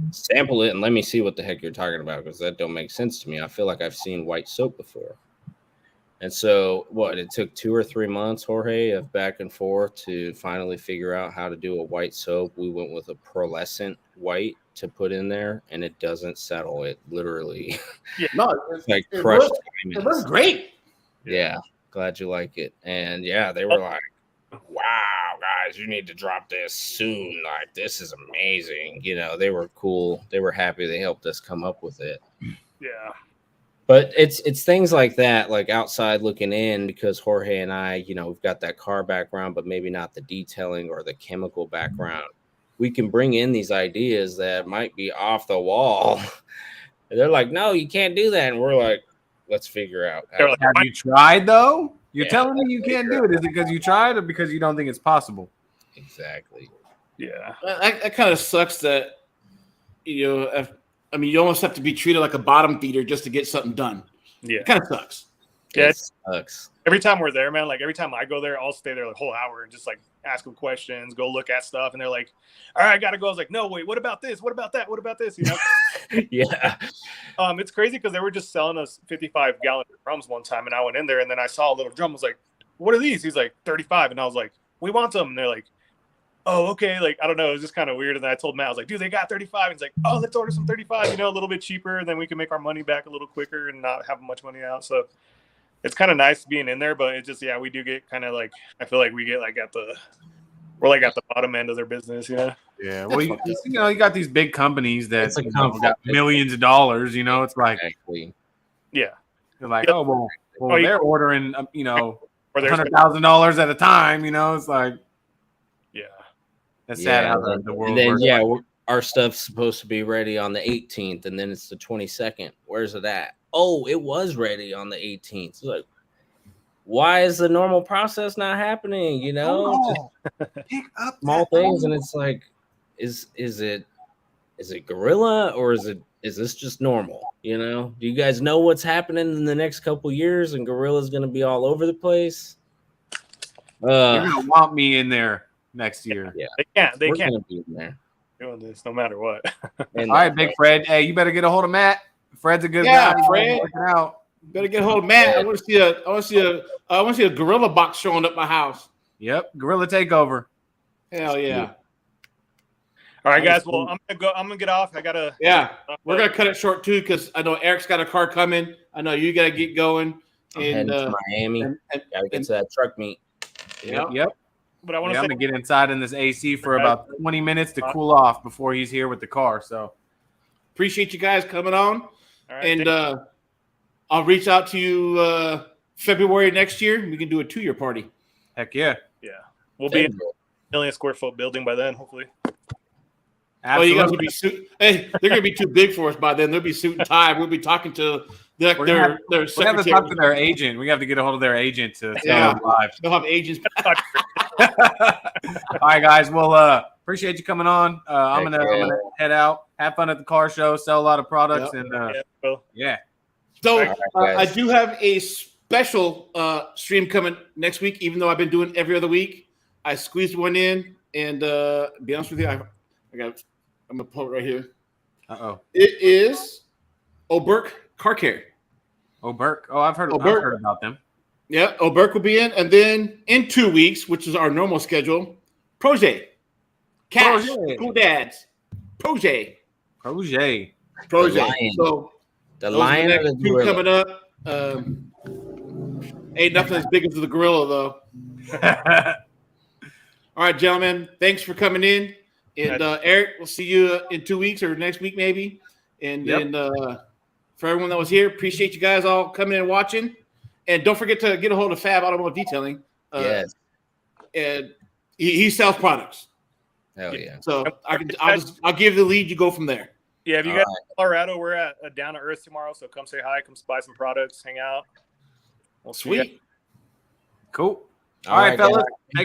sample it and let me see what the heck you're talking about, because that don't make sense to me. I feel like I've seen white soap before. And so it took 2 or 3 months, Jorge, of back and forth to finally figure out how to do a white soap. We went with a pearlescent white to put in there, and it doesn't settle. It literally it's like crushed diamonds. It looks great. Yeah, glad you like it. And yeah, they were like, wow, guys, you need to drop this soon. Like, this is amazing. They were cool. They were happy they helped us come up with it. Yeah. But it's things like that, like outside looking in, because Jorge and I, we've got that car background, but maybe not the detailing or the chemical background. We can bring in these ideas that might be off the wall. And they're like, no, you can't do that. And we're like, let's figure out. They're like, Have you tried though? You're Yeah, telling me you can't do it. Is it because you tried or because you don't think it's possible? Exactly. yeah, That kind of sucks that, you know, you almost have to be treated like a bottom feeder just to get something done. yeah. It kind of sucks. Yeah, It sucks. every time we're there, man, like every time I go there, I'll stay there the whole hour and just like ask them questions, go look at stuff, and they're like, "All right, I gotta go." I was like, "No, wait, what about this? What about that? What about this?" You know? Yeah. It's crazy because they were just selling us 55-gallon drums one time, and I went in there and then I saw a little drum. I was like, "What are these?" He's like, 35, and I was like, "We want them." And they're like, "Oh, okay." Like, I don't know, it was just kind of weird. And then I told Matt, I was like, "Dude, they got 35." And he's like, "Oh, let's order some 35. You know, a little bit cheaper, and then we can make our money back a little quicker and not have much money out." So it's kind of nice being in there, but it's just, yeah, we do get kind of like, I feel like we get like we're like at the bottom end of their business, you know? Yeah. Well, you got these big companies that It's a got millions of dollars. You know, it's like Exactly. Yeah. you're like, Yep. oh well, they're ordering Or there's $100,000 at a time. You know, it's like yeah. that's sad how and the world then works. our stuff's supposed to be ready on the 18th, and then it's the 22nd. Where's it at? Oh, it was ready on the 18th. It's like, why is the normal process not happening? You know, Pick up small that things, phone. and it's like, is it gorilla, or is this just normal? You know, do you guys know what's happening in the next couple years, and Gorilla's going to be all over the place? You're gonna want me in there next year. Yeah, They we're can't gonna be in there. doing this no matter what. And All right, Big Fred. Hey, you better get a hold of Matt. Fred's a good Yeah, guy. Fred. Working out. Better get a hold of Matt. I want to see a gorilla box showing up at my house. Yep, Gorilla Takeover. Hell yeah. All right, guys. Well, I'm gonna get off. I gotta. Yeah. We're gonna cut it short too, because I know Eric's got a car coming. I know you gotta get going. I'm heading to Miami. Gotta get to that truck meet. Yep. But I want Yeah, to I'm say, gonna get inside in this AC for about 20 minutes to cool off before he's here with the car. So appreciate you guys coming on. all right, And I'll reach out to you February next year. We can do a 2-year party. heck yeah. yeah, we'll be in a 1 million square foot building by then, hopefully. Oh, you guys Absolutely. will be suit. Hey, they're gonna be too big for us by then. They'll be suit and tie. We'll be talking to their We have to secretary. talk to their agent. We have to get a hold of their agent to stay Yeah. live. They'll have agents. All right, guys. Well, appreciate you coming on. I'm gonna head out. Have fun at the car show. Sell a lot of products, Yep. and Yeah, well, yeah. So All right, I guys. do have a special stream coming next week. Even though I've been doing every other week, I squeezed one in. And be honest with you, I'm gonna pull it right here. It is 𝗚𝗏𝗏 Car Care. Burke. Oh, I've heard Burke. about them. Yeah, 𝗚𝗏𝗏 will be in, and then in 2 weeks, which is our normal schedule, Projet, Cash, Projet. Cool Dads, Projet. Projet. Lion. So The those are lion the or the next two gorilla? coming up. Ain't nothing as big as the gorilla, though. All right, gentlemen, thanks for coming in. And Eric, we'll see you in 2 weeks or next week, maybe. And then for everyone that was here, appreciate you guys all coming in and watching. And don't forget to get a hold of Fab Automotive Detailing. Yes. And he sells products. Hell yeah. So I'll give the lead. You go from there. yeah. If you guys in Colorado, we're at Down to Earth tomorrow, so come say hi, come buy some products, hang out. We'll see you guys. Sweet. Cool. All right, fellas. guys.